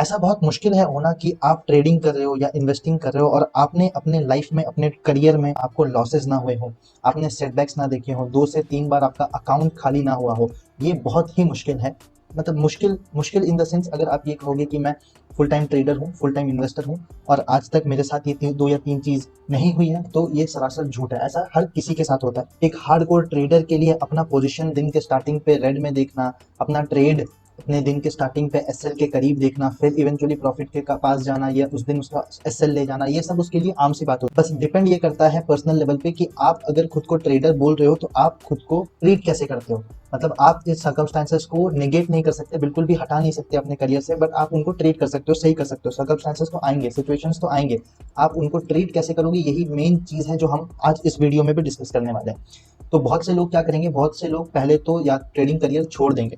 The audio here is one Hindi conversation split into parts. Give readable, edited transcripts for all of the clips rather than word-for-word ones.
ऐसा बहुत मुश्किल है होना कि आप ट्रेडिंग कर रहे हो या इन्वेस्टिंग कर रहे हो और आपने अपने लाइफ में, अपने करियर में आपको लॉसेस ना हुए हो, आपने सेटबैक्स ना देखे हो, 2 से 3 बार आपका अकाउंट खाली ना हुआ हो। ये बहुत ही मुश्किल है। मतलब मुश्किल मुश्किल इन द सेंस, अगर आप ये कहोगे कि मैं फुल टाइम ट्रेडर हूँ, फुल टाइम इन्वेस्टर हूँ और आज तक मेरे साथ ये 2 या 3 चीज नहीं हुई है, तो ये सरासर झूठ है। ऐसा हर किसी के साथ होता है। एक हार्डकोर ट्रेडर के लिए अपना पोजीशन दिन के स्टार्टिंग पे रेड में देखना, अपना ट्रेड अपने दिन के स्टार्टिंग पे एसएल के करीब देखना, फिर इवेंचुअली प्रॉफिट के पास जाना या उस दिन उसका एसएल ले जाना, ये सब उसके लिए आम सी बात होती है। बस डिपेंड ये करता है पर्सनल लेवल पे कि आप अगर खुद को ट्रेडर बोल रहे हो तो आप खुद को ट्रीट कैसे करते हो। मतलब आप इस सर्कमस्टांसेस को नेगेट नहीं कर सकते, बिल्कुल भी हटा नहीं सकते अपने करियर से, बट आप उनको ट्रीट कर सकते हो, सही कर सकते हो। सर्कमस्टांसेस तो आएंगे, सिचुएशंस तो आएंगे, आप उनको ट्रीट कैसे करोगे, यही मेन चीज है जो हम आज इस वीडियो में भी डिस्कस करने वाले हैं। तो बहुत से लोग क्या करेंगे, बहुत से लोग पहले तो या ट्रेडिंग करियर छोड़ देंगे।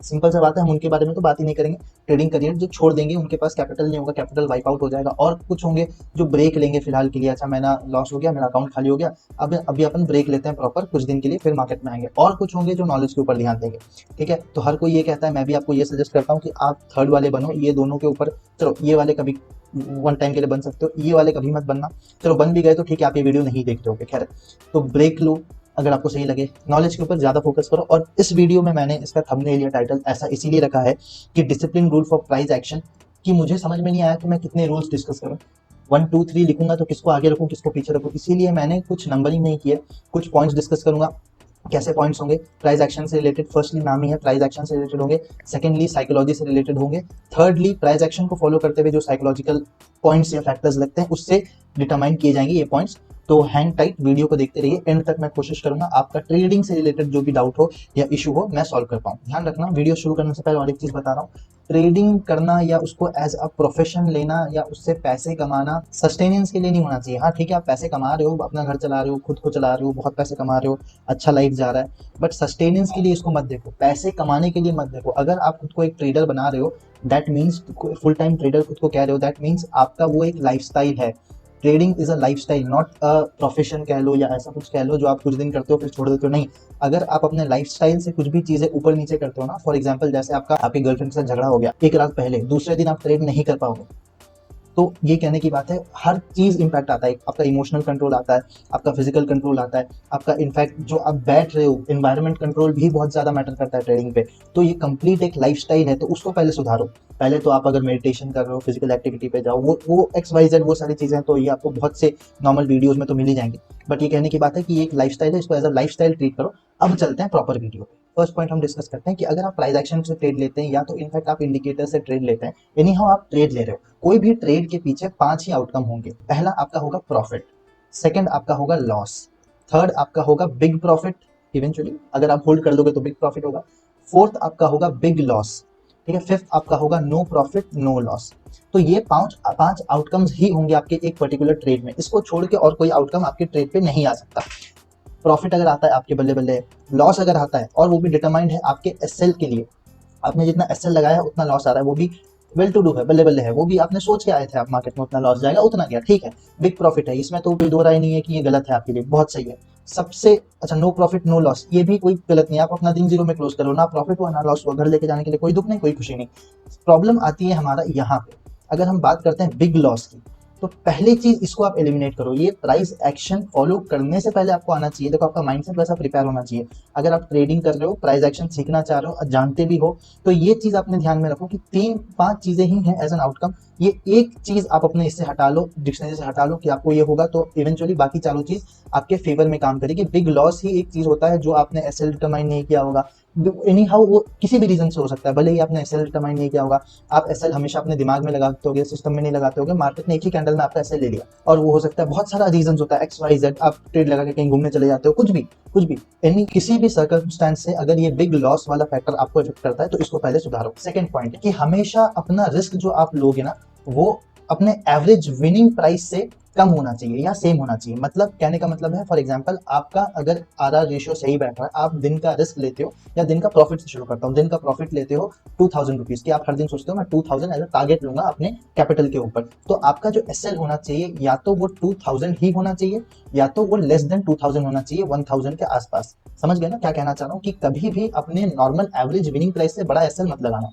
सिंपल सा बात है, हम उनके बारे में तो बात ही नहीं करेंगे। ट्रेडिंग करियर जो छोड़ देंगे, उनके पास कैपिटल नहीं होगा, कैपिटल वाइप आउट हो जाएगा। और कुछ होंगे जो ब्रेक लेंगे फिलहाल के लिए, अच्छा मेरा लॉस हो गया, मेरा अकाउंट खाली हो गया, अब अभी अपन ब्रेक लेते हैं प्रॉपर कुछ दिन के लिए, फिर मार्केट में आएंगे। और कुछ होंगे जो नॉलेज के ऊपर ध्यान देंगे। ठीक है, तो हर कोई ये कहता है, मैं भी आपको ये सजेस्ट करता हूँ कि आप थर्ड वाले बनो, ये दोनों के ऊपर। चलो ये वाले कभी वन टाइम के लिए बन सकते हो, ये वाले कभी मत बनना। चलो बन भी गए तो ठीक है, आप ये वीडियो नहीं देखते हो, खैर। तो ब्रेक लो अगर आपको सही लगे, नॉलेज के ऊपर ज्यादा फोकस करो। और इस वीडियो में मैंने इसका थंबनेल या टाइटल ऐसा इसीलिए रखा है कि discipline rule for price action, कि मुझे समझ में नहीं आया कि मैं कितने रूल्स डिस्कस करूं। 1 2 3 लिखूंगा तो किसको आगे रखूं, किसको पीछे रखूं, इसीलिए मैंने कुछ नंबरिंग नहीं किया, कुछ पॉइंट्स डिस्कस करूंगा। कैसे पॉइंट्स होंगे, प्राइस एक्शन से रिलेटेड, फर्स्टली नाम ही है प्राइस एक्शन से रिलेटेड होंगे। सेकेंडली साइकोलॉजी से रिलेटेड होंगे। थर्डली प्राइस एक्शन को फॉलो करते हुए जो साइकोलॉजिकल पॉइंट्स या फैक्टर्स लगते हैं उससे डिटरमाइन किए जाएंगे ये पॉइंट्स। तो हैंग टाइट, वीडियो को देखते रहिए एंड तक। मैं कोशिश करूंगा आपका ट्रेडिंग से रिलेटेड जो भी डाउट हो या इशू हो मैं सॉल्व कर पाऊँ। ध्यान रखना, वीडियो शुरू करने से पहले और एक चीज बता रहा हूँ, ट्रेडिंग करना या उसको एज अ प्रोफेशन लेना या उससे पैसे कमाना सस्टेनेंस के लिए नहीं होना चाहिए। हाँ ठीक है, आप पैसे कमा रहे हो, अपना घर चला रहे हो, खुद को चला रहे हो, बहुत पैसे कमा रहे हो, अच्छा लाइफ जा रहा है, बट सस्टेनेंस के लिए इसको मत देखो, पैसे कमाने के लिए मत देखो। अगर आप खुद को एक ट्रेडर बना रहे हो, that means full time trader खुद को कह रहे हो, दैट मीन्स आपका वो एक लाइफस्टाइल है। Trading is a lifestyle, not a profession कह लो या ऐसा कुछ कह लो जो आप कुछ दिन करते हो फिर छोड़ देते हो। नहीं, अगर आप अपने लाइफस्टाइल से कुछ भी चीजें ऊपर नीचे करते हो ना, फॉर एग्जांपल जैसे आपकी गर्लफ्रेंड से झगड़ा हो गया एक रात पहले, दूसरे दिन आप ट्रेड नहीं कर पाओगे, तो ये कहने की बात है हर चीज इंपैक्ट आता है। आपका इमोशनल कंट्रोल आता है, आपका फिजिकल कंट्रोल आता है, आपका इनफैक्ट जो आप बैठ रहे हो एनवायरमेंट कंट्रोल भी बहुत ज्यादा मैटर करता है ट्रेडिंग पे। तो ये कंप्लीट एक लाइफस्टाइल है, तो उसको पहले सुधारो। पहले तो आप अगर मेडिटेशन कर रहे हो, फिजिकल एक्टिविटी पे जाओ, वो XYZ वो सारी चीजें, तो ये आपको बहुत से नॉर्मल वीडियोज में तो मिल ही जाएंगे। बट ये कहने की बात है कि ये एक लाइफस्टाइल है, इसको एज अ लाइफस्टाइल ट्रीट करो। अब चलते हैं प्रॉपर वीडियो पे। फर्स्ट पॉइंट हम डिस्कस करते हैं कि अगर आप प्राइस एक्शन से ट्रेड लेते हैं या तो इनफैक्ट आप इंडिकेटर से ट्रेड लेते हैं, एनी हाउ आप ट्रेड ले रहे हो, कोई भी ट्रेड के पीछे 5 ही आउटकम होंगे। पहला आपका होगा प्रॉफिट, सेकंड आपका होगा लॉस, थर्ड आपका होगा बिग प्रॉफिट, इवेंचुअली अगर आप होल्ड कर दोगे तो बिग प्रॉफिट होगा, फोर्थ आपका होगा बिग लॉस, ठीक है, फिफ्थ आपका होगा नो प्रॉफिट नो लॉस। तो ये पांच आउटकम्स ही होंगे आपके एक पर्टिकुलर ट्रेड में, इसको छोड़ के और कोई आउटकम आपके ट्रेड पे नहीं आ सकता। प्रॉफिट अगर आता है आपके बल्ले बल्ले, लॉस अगर आता है और वो भी डिटरमाइंड है आपके एसएल के लिए, आपने जितना एसएल लगाया है उतना लॉस आ रहा है, वो भी वेल टू डू है, बल्ले बल्ले है, वो भी आपने सोच के आए थे आप मार्केट में उतना लॉस जाएगा उतना गया, ठीक है। बिग प्रॉफिट है, इसमें तो कोई दो राय नहीं है कि ये गलत है आपके लिए, बहुत सही है। सबसे अच्छा नो प्रॉफिट नो लॉस, ये भी कोई गलत नहीं है, आप अपना दिन जीरो में क्लोज करो, ना प्रॉफिट हुआ ना लॉस हुआ, घर लेके जाने के लिए कोई दुख नहीं, कोई खुशी नहीं। प्रॉब्लम आती है हमारा यहाँ पे, अगर हम बात करते हैं बिग लॉस की, तो पहली चीज इसको आप एलिमिनेट करो। ये प्राइस एक्शन फॉलो करने से पहले आपको आना चाहिए, देखो आपका माइंडसेट वैसा प्रिपेयर होना चाहिए। अगर आप ट्रेडिंग कर रहे हो, प्राइस एक्शन सीखना चाह रहे हो, जानते भी हो, तो ये चीज अपने ध्यान में रखो कि 3 5 चीजें ही हैं एज एन आउटकम। ये एक चीज आप अपने इससे हटा लो, डिक्शनरी से हटा लो कि आपको ये होगा, तो इवेंचुअली बाकी चारों चीज आपके फेवर में काम करेगी। बिग लॉस ही एक चीज होता है जो आपने एसएल डिटरमाइन नहीं किया होगा, एनी हाउ वो किसी भी रीजन से हो सकता है, भले ही आपने एसएल डिटरमाइन नहीं किया होगा, आप एसएल हमेशा अपने दिमाग में लगाते होगे, सिस्टम में नहीं लगाते होगे, मार्केट ने एक ही कैंडल में आपका एसएल ले लिया, और वो हो सकता है बहुत सारा रीजन होता है, XYZ, आप ट्रेड लगा के कहीं घूमने चले जाते हो, कुछ भी एनी किसी भी सर्कमस्टेंस से अगर ये बिग लॉस वाला फैक्टर आपको इफेक्ट करता है तो इसको पहले सुधारो। सेकंड पॉइंट कि हमेशा अपना रिस्क जो आप लोगे ना, वो अपने एवरेज विनिंग प्राइस से कम होना चाहिए या सेम होना चाहिए। मतलब कहने का मतलब है, फॉर एग्जांपल आपका अगर आरआर रेशियो सही बैठ रहा है, आप दिन का रिस्क लेते हो, या दिन का प्रॉफिट से शुरू करता हूँ, दिन का प्रॉफिट लेते हो 2000 रुपीज की, आप हर दिन सोचते हो मैं 2000 एज अ टारगेट लूंगा अपने कैपिटल के ऊपर, तो आपका जो एसएल होना चाहिए या तो वो 2000 ही होना चाहिए, या तो वो लेस देन 2000 होना चाहिए, 1000 के आसपास। समझ गए ना क्या कहना चाह रहा हूँ, कि कभी भी अपने नॉर्मल एवरेज विनिंग प्राइस से बड़ा एसएल मत लगाना।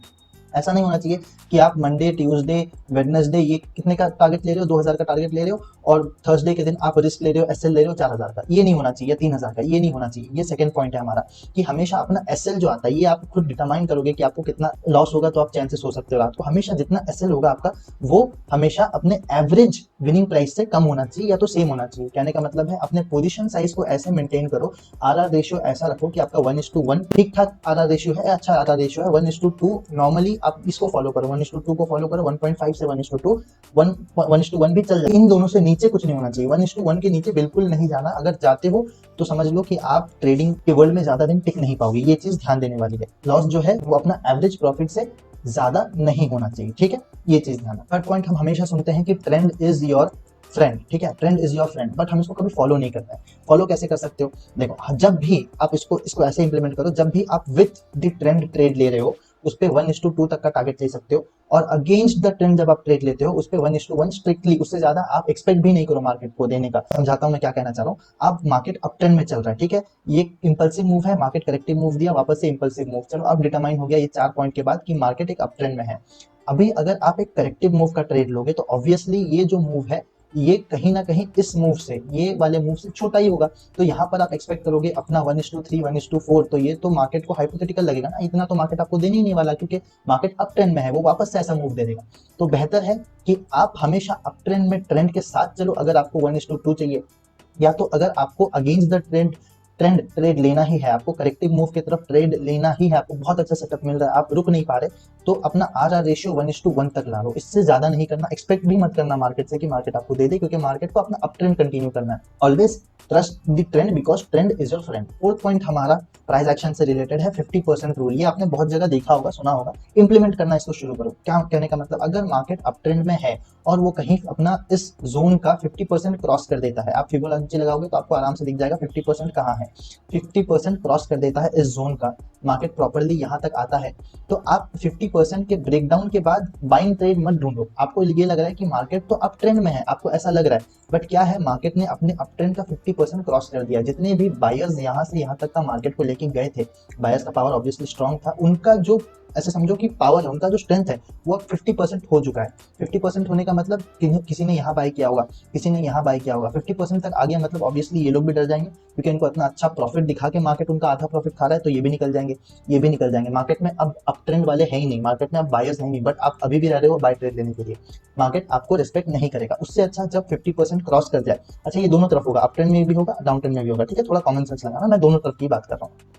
ऐसा नहीं होना चाहिए कि आप मंडे, ट्यूसडे, वेडनेसडे ये कितने का टारगेट ले रहे हो, 2000 का टारगेट ले रहे हो, और थर्सडे के दिन आप रिस्क ले रहे हो, एसएल ले रहे हो 4000 का। ये नहीं होना चाहिए, 3000 का, ये नहीं होना चाहिए। ये सेकंड पॉइंट है हमारा, कि हमेशा अपना एसएल जो आता है ये आप खुद डिटरमाइन करोगे कि आपको कितना लॉस होगा, तो आप चैन से सो सकते हो रात को। हमेशा जितना एसएल होगा आपका, वो हमेशा अपने एवरेज विनिंग प्राइस से कम होना चाहिए या तो सेम होना चाहिए। कहने का मतलब है अपने पोजीशन साइज को ऐसे मेंटेन करो, आरआर रेशियो ऐसा रखो कि आपका 1:1 ठीक ठाक आरआर रेशियो है, अच्छा आरआर रेशियो है। 1:2 नॉर्मली आप इसको फॉलो करो, 1:2 को फॉलो करो, 1.5 से 1:2, 1:1 भी चल जाए, इन दोनों से नीचे कुछ नहीं होना चाहिए। 1:1 के नीचे बिल्कुल नहीं जाना। अगर जाते हो तो समझ लो कि आप ट्रेडिंग के वर्ल्ड में ज्यादा दिन टिक नहीं पाओगे। ये चीज ध्यान देने वाली है। लॉस जो है वो अपना एवरेज प्रॉफिट से ज्यादा नहीं होना चाहिए, ठीक है, ये चीज ध्यान। थर्ड पॉइंट, हम हमेशा सुनते हैं कि ट्रेंड इज योर फ्रेंड, ठीक है, trend is your friend, but हम इसको कभी फॉलो नहीं करते हैं। फॉलो कैसे कर सकते हो? देखो, जब भी आप इसको ऐसे इंप्लीमेंट करो, जब भी आप विथ द ट्रेंड ट्रेड ले रहे हो उस पे 1:2 तक का टारगेट ले सकते हो, और अगेंस्ट द ट्रेंड जब आप ट्रेड लेते हो उस पे 1:1 स्ट्रिक्टली, उससे ज्यादा आप एक्सपेक्ट भी नहीं करो मार्केट को देने का। समझाता हूं मैं क्या कहना चाह रहा हूँ। आप मार्केट अप ट्रेंड में चल रहा है, ठीक है, ये इंपल्सिव मूव है, मार्केट करेक्टिव मूव दिया, वापस से इंपल्सिव मूव, चलो अब डिटरमाइन हो गया ये 4 पॉइंट के बाद कि मार्केट एक अप ट्रेंड में है। अभी अगर आप एक करेक्टिव मूव का ट्रेड लोगे तो ऑब्वियसली ये जो मूव है ये कहीं ना कहीं इस मूव से, ये वाले मूव से छोटा ही होगा। तो यहाँ पर आप एक्सपेक्ट करोगे अपना 1:3, 1:4, तो ये तो मार्केट को हाइपोथेटिकल लगेगा ना, इतना तो मार्केट आपको देने ही नहीं वाला, क्योंकि मार्केट अप ट्रेंड में है, वो वापस से ऐसा मूव दे देगा। तो बेहतर है कि आप हमेशा अप ट्रेंड में ट्रेंड के साथ चलो। अगर आपको 1:2 चाहिए, या तो अगर आपको अगेंस्ट द ट्रेंड ट्रेड लेना ही है, आपको करेक्टिव मूव की तरफ ट्रेड लेना ही है, आपको बहुत अच्छा सेटअप मिल रहा है, आप रुक नहीं पा रहे, तो अपना आरआर रेशियो 1:1 तक ला लो। इससे ज्यादा नहीं करना, एक्सपेक्ट भी मत करना मार्केट से कि मार्केट आपको दे दे, क्योंकि मार्केट को अपना अप ट्रेंड कंटिन्यू करना है। Always trust the trend because trend is your friend. Fourth point हमारा प्राइस एक्शन से रिलेटेड है, 50% रूल। ये आपने बहुत जगह देखा होगा, सुना होगा, इंप्लीमेंट करना इसको शुरू करो। क्या कहने का मतलब, अगर मार्केट अप ट्रेंड में है और वो कहीं अपना इस जोन का 50% क्रॉस कर देता है, आप फिबोनाची लगाओगे तो आपको आराम से दिख जाएगा 50% कहाँ है। 50% क्रॉस कर देता है इस जोन का, मार्केट प्रॉपर्ली यहाँ तक आता है, तो आप 50% के ब्रेकडाउन के बाद बाइंग ट्रेड मत ढूंढो। आपको ये लग रहा है कि मार्केट तो अप ट्रेंड में है, आपको ऐसा लग रहा है, बट क्या है, मार्केट ने अपने अप ट्रेंड का 50% क्रॉस कर दिया। जितने भी बायर्स यहाँ से यहाँ तक का मार्केट को लेके गए थे, बायर्स का पावर ऑब्वियसली स्ट्रॉन्ग था, उनका जो ऐसे समझो कि पावर है, उनका जो स्ट्रेंथ है वो अब 50% हो चुका है। 50% होने का मतलब किसी ने यहाँ बाय किया होगा, किसी ने यहाँ बाय किया होगा, 50% तक आ गया, मतलब ऑब्वियसली ये लोग भी डर जाएंगे, क्योंकि इनको इतना अच्छा प्रॉफिट दिखा के मार्केट उनका आधा प्रॉफिट खा रहा है, तो ये भी निकल जाएंगे, ये भी निकल जाएंगे। मार्केट में अब अप ट्रेंड वाले है ही नहीं, मार्केट में अब बायर्स है नहीं, बट आप अभी भी रह रहे हो बाय ट्रेड लेने के लिए, मार्केट आपको रिस्पेक्ट नहीं करेगा। उससे अच्छा जब 50% क्रॉस कर जाए, अच्छा ये दोनों तरफ होगा, अप ट्रेंड में भी होगा, डाउन ट्रेंड में भी होगा, ठीक है, थोड़ा कॉमन सेंस लगाना, मैं दोनों तरफ की बात कर रहा हूँ।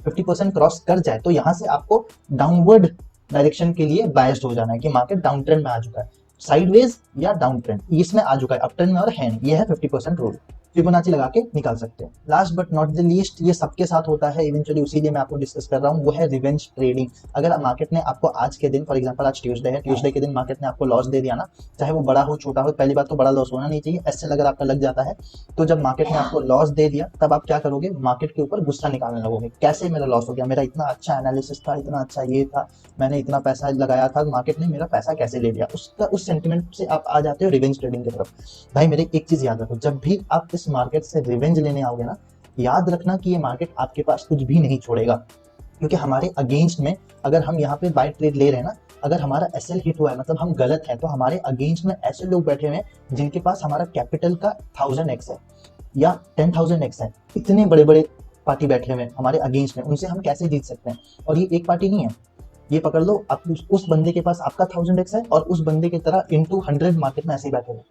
50% क्रॉस कर जाए तो यहाँ से आपको डाउनवर्ड डायरेक्शन के लिए बायस्ड हो जाना है कि मार्केट डाउन ट्रेंड में आ चुका है, साइडवेज या डाउन ट्रेंड इसमें आ चुका है, अप ट्रेंड में और है नहीं। ये है 50% रूल, फिबोनाची लगा के निकाल सकते हैं। Last but not the least, ये सबके साथ होता है इवेंचुअली, उसीलिए मैं आपको डिस्कस कर रहा हूँ, वो है रिवेंज ट्रेडिंग। अगर मार्केट ने आपको आज के दिन, फॉर एग्जांपल आज ट्यूसडे है, ट्यूसडे के दिन मार्केट ने आपको लॉस दे दिया ना, चाहे वो बड़ा हो छोटा हो, पहली बात तो बड़ा लॉस होना नहीं चाहिए, एसएल अगर आपका लग जाता है, तो जब मार्केट ने आपको लॉस दे दिया तब आप क्या करोगे, मार्केट के ऊपर गुस्सा निकालने लगोगे, कैसे मेरा लॉस हो गया, मेरा इतना अच्छा एनालिसिस था, इतना अच्छा ये था, मैंने इतना पैसा लगाया था, मार्केट ने मेरा पैसा कैसे ले लिया, उसका उस सेंटिमेंट से आप आ जाते हो रिवेंज ट्रेडिंग की तरफ। भाई मेरे एक चीज याद रखो, जब भी आप इस मार्केट से रिवेंज लेने आओगे ना, याद रखना कि ये मार्केट आपके पास कुछ भी नहीं छोड़ेगा, क्योंकि हमारे अगेंस्ट में अगर हम यहाँ पे बाय ट्रेड ले रहे हैं ना, अगर हमारा एसएल हिट हुआ है मतलब हम गलत है, तो हमारे अगेंस्ट में ऐसे लोग बैठे हुए हैं जिनके पास हमारा कैपिटल का 1000x है या 10,000x है, इतने बड़े बड़े पार्टी बैठे हुए हैं हमारे अगेंस्ट में, उनसे हम कैसे जीत सकते हैं। और ये एक पार्टी नहीं है, ये पकड़ लो, आप उस बंदे के पास आपका 1000x है और उस बंदे की तरह into 100 मार्केट में ऐसे ही बैठे हुए,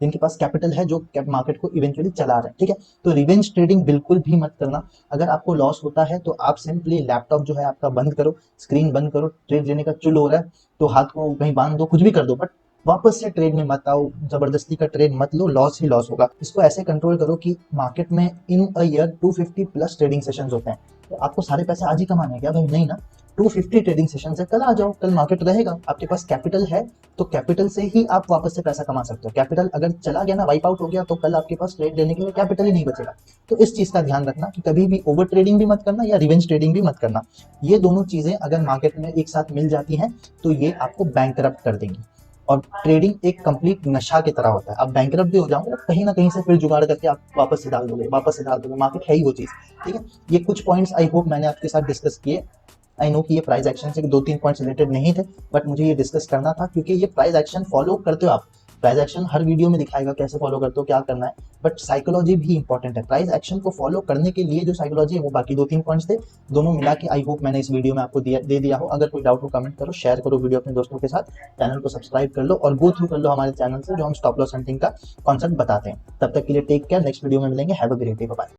जिनके पास कैपिटल है, जो मार्केट को इवेंचुअली चला रहे हैं, ठीक है। तो रिवेंज ट्रेडिंग बिल्कुल भी मत करना। अगर आपको लॉस होता है तो आप सिंपली लैपटॉप जो है आपका बंद करो, स्क्रीन बंद करो, ट्रेड लेने का चुल हो रहा है तो हाथ को कहीं बांध दो, कुछ भी कर दो, बट वापस से ट्रेड में मत आओ, जबरदस्ती का ट्रेड मत लो, लॉस ही लॉस होगा। इसको ऐसे कंट्रोल करो कि मार्केट में in a year 250 plus trading sessions होते हैं, तो आपको सारे पैसे आज ही कमाने हैं क्या भाई, नहीं ना, 250 ट्रेडिंग सेशन से कल आ जाओ, कल मार्केट रहेगा, आपके पास कैपिटल है, तो कैपिटल से ही आप वापस से पैसा कमा सकते हो। कैपिटल अगर चला गया ना, वाइप आउट हो गया, तो कल आपके पास ट्रेड लेने के लिए कैपिटल ही नहीं बचेगा। तो इस चीज का ध्यान रखना कि कभी भी ओवर ट्रेडिंग भी मत करना या रिवेंज ट्रेडिंग भी मत करना। ये दोनों चीजें अगर मार्केट में एक साथ मिल जाती हैं तो ये आपको बैंकरप्ट कर देंगी। और ट्रेडिंग एक कंप्लीट नशा की तरह होता है, आप बैंकरप्ट भी हो जाओगे कहीं ना कहीं से, फिर जुगाड़ करके आप वापस से डाल दोगे, वापस से डाल दोगे, मार्केट है ही वो चीज, ठीक है। ये कुछ पॉइंट्स आई होप मैंने आपके साथ डिस्कस किए। आई नो कि ये प्राइस एक्शन से 2-3 पॉइंट्स रिलेटेड नहीं थे, बट मुझे ये डिस्कस करना था क्योंकि ये प्राइस एक्शन फॉलो करते हो आप। प्राइस एक्शन हर वीडियो में दिखाएगा कैसे फॉलो करते हो, क्या करना है, बट साइकोलॉजी भी इंपॉर्टेंट है। प्राइस एक्शन को फॉलो करने के लिए जो साइकोलॉजी है वो बाकी 2-3 पॉइंट्स थे, दोनों मिला के आई होप मैंने इस वीडियो में आपको दे दिया हो। अगर कोई डाउट हो कमेंट करो, शेयर करो वीडियो अपने दोस्तों के साथ, चैनल को सब्सक्राइब कर लो और गो थ्रू कर लो हमारे चैनल से जो हम स्टॉप लॉस हंटिंग का कॉन्सेप्ट बताते हैं। तब तक के लिए टेक केयर, नेक्स्ट वीडियो में मिलेंगे। Have a great day, bye.